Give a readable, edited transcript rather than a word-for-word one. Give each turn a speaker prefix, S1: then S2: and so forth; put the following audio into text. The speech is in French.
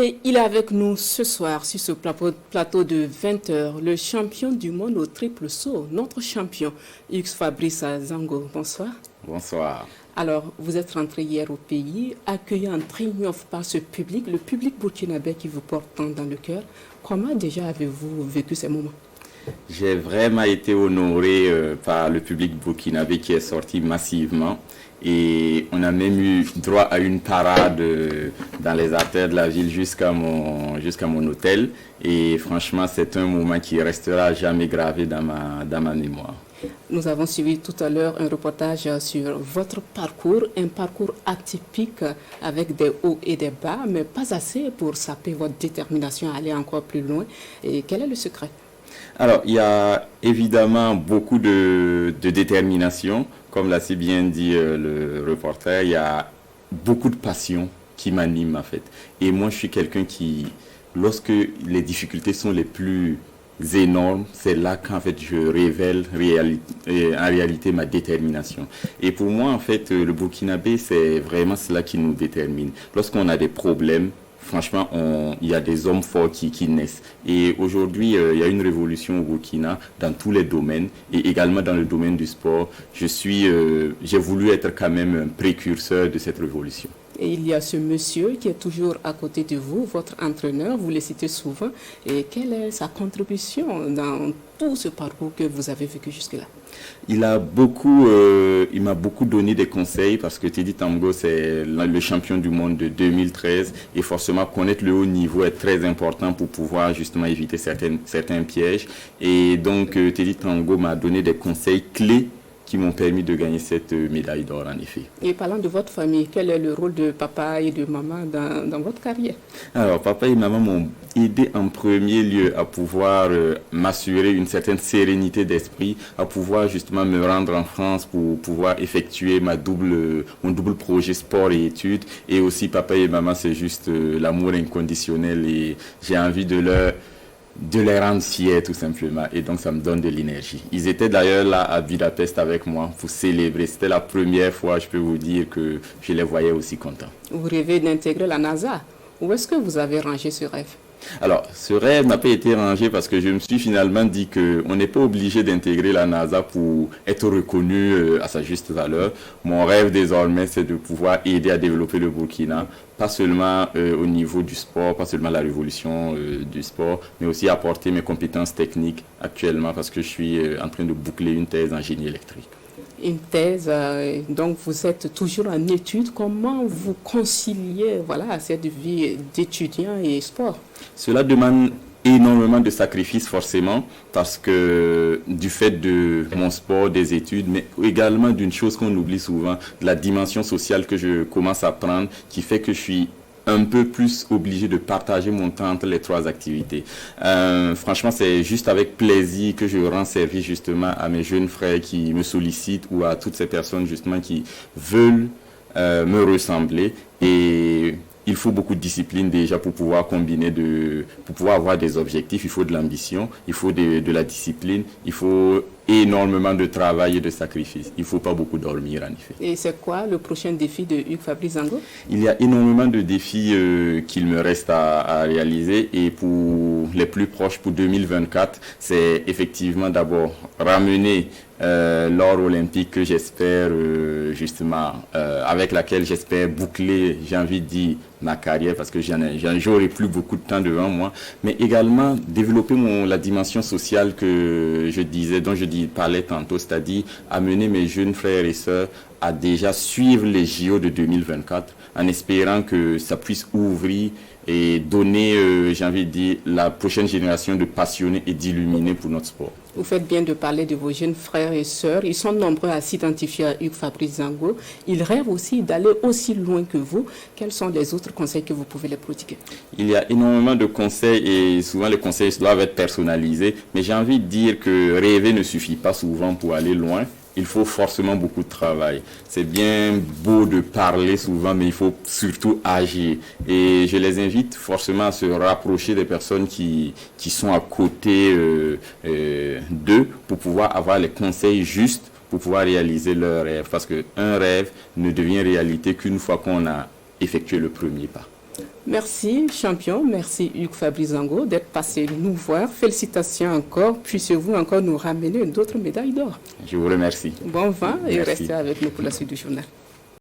S1: Et il est avec nous ce soir sur ce plateau de 20 heures, le champion du monde au triple saut, notre champion, Hugues Fabrice Zango. Bonsoir.
S2: Bonsoir.
S1: Alors, vous êtes rentré hier au pays, accueilli en triomphe par ce public, le public burkinabé qui vous porte tant dans le cœur. Comment déjà avez-vous vécu ces moments?
S2: J'ai vraiment été honoré par le public burkinabé qui est sorti massivement. Et on a même eu droit à une parade dans les artères de la ville jusqu'à mon hôtel. Et franchement, c'est un moment qui restera jamais gravé dans ma mémoire.
S1: Nous avons suivi tout à l'heure un reportage sur votre parcours, un parcours atypique avec des hauts et des bas, mais pas assez pour saper votre détermination à aller encore plus loin. Et quel est le secret?
S2: Alors, il y a évidemment beaucoup de détermination. Comme l'a si bien dit le reporter, il y a beaucoup de passion qui m'anime en fait. Et moi, je suis quelqu'un qui, lorsque les difficultés sont les plus énormes, c'est là qu'en fait je révèle en réalité ma détermination. Et pour moi, en fait, le burkinabé, c'est vraiment cela qui nous détermine. Lorsqu'on a des problèmes, franchement, il y a des hommes forts qui naissent. Et aujourd'hui, il y a une révolution au Burkina dans tous les domaines et également dans le domaine du sport. J'ai voulu être quand même un précurseur de cette révolution.
S1: Et il y a ce monsieur qui est toujours à côté de vous, votre entraîneur, vous le citez souvent. Et quelle est sa contribution dans tout ce parcours que vous avez vécu jusque-là?
S2: Il m'a beaucoup donné des conseils parce que Teddy Tango, c'est le champion du monde de 2013 et forcément connaître le haut niveau est très important pour pouvoir justement éviter certains pièges. Et donc Teddy Tango m'a donné des conseils clés qui m'ont permis de gagner cette médaille d'or en effet.
S1: Et parlant de votre famille, quel est le rôle de papa et de maman dans votre carrière?
S2: Alors papa et maman m'ont aidé en premier lieu à pouvoir m'assurer une certaine sérénité d'esprit, à pouvoir justement me rendre en France pour pouvoir effectuer mon double projet sport et études. Et aussi papa et maman, c'est juste l'amour inconditionnel et j'ai envie de les rendre fiers tout simplement et donc ça me donne de l'énergie. Ils étaient d'ailleurs là à Budapest avec moi pour célébrer. C'était la première fois, je peux vous dire, que je les voyais aussi contents.
S1: Vous rêvez d'intégrer la NASA. Où est-ce que vous avez rangé ce rêve?
S2: Alors, ce rêve n'a pas été rangé parce que je me suis finalement dit qu'on n'est pas obligé d'intégrer la NASA pour être reconnu à sa juste valeur. Mon rêve désormais, c'est de pouvoir aider à développer le Burkina, pas seulement au niveau du sport, pas seulement la révolution du sport, mais aussi apporter mes compétences techniques actuellement parce que je suis en train de boucler une thèse en génie électrique.
S1: Une thèse, donc vous êtes toujours en études. Comment vous conciliez cette vie d'étudiant et sport?
S2: Cela demande énormément de sacrifices forcément parce que du fait de mon sport, des études, mais également d'une chose qu'on oublie souvent, de la dimension sociale que je commence à prendre qui fait que je suis un peu plus obligé de partager mon temps entre les trois activités. Franchement, c'est juste avec plaisir que je rends service justement à mes jeunes frères qui me sollicitent ou à toutes ces personnes justement qui veulent me ressembler. Et il faut beaucoup de discipline déjà pour pouvoir pour pouvoir avoir des objectifs. Il faut de l'ambition, il faut de la discipline, il faut énormément de travail et de sacrifice. Il ne faut pas beaucoup dormir en effet.
S1: Et c'est quoi le prochain défi de Hugues Fabrice Zango?
S2: Il y a énormément de défis qu'il me reste à réaliser et pour les plus proches, pour 2024, c'est effectivement d'abord ramener l'or olympique que j'espère justement, avec laquelle j'espère boucler, j'ai envie de dire, ma carrière parce que j'aurai plus beaucoup de temps devant moi, mais également développer la dimension sociale dont je parlais tantôt, c'est-à-dire amener mes jeunes frères et sœurs à déjà suivre les JO de 2024 en espérant que ça puisse ouvrir et donner, j'ai envie de dire, la prochaine génération de passionnés et d'illuminés pour notre sport.
S1: Vous faites bien de parler de vos jeunes frères et sœurs. Ils sont nombreux à s'identifier à Hugues Fabrice Zango. Ils rêvent aussi d'aller aussi loin que vous. Quels sont les autres conseils que vous pouvez les prodiguer?
S2: Il y a énormément de conseils et souvent les conseils doivent être personnalisés. Mais j'ai envie de dire que rêver ne suffit pas souvent pour aller loin. Il faut forcément beaucoup de travail. C'est bien beau de parler souvent, mais il faut surtout agir. Et je les invite forcément à se rapprocher des personnes qui sont à côté d'eux pour pouvoir avoir les conseils justes pour pouvoir réaliser leur rêve. Parce qu'un rêve ne devient réalité qu'une fois qu'on a effectué le premier pas.
S1: Merci, champion. Merci, Hugues Fabrice Zango, d'être passé nous voir. Félicitations encore. Puissiez-vous encore nous ramener d'autres médailles d'or.
S2: Je vous remercie.
S1: Bon vent et
S2: Merci.
S1: restez avec nous pour la suite du journal.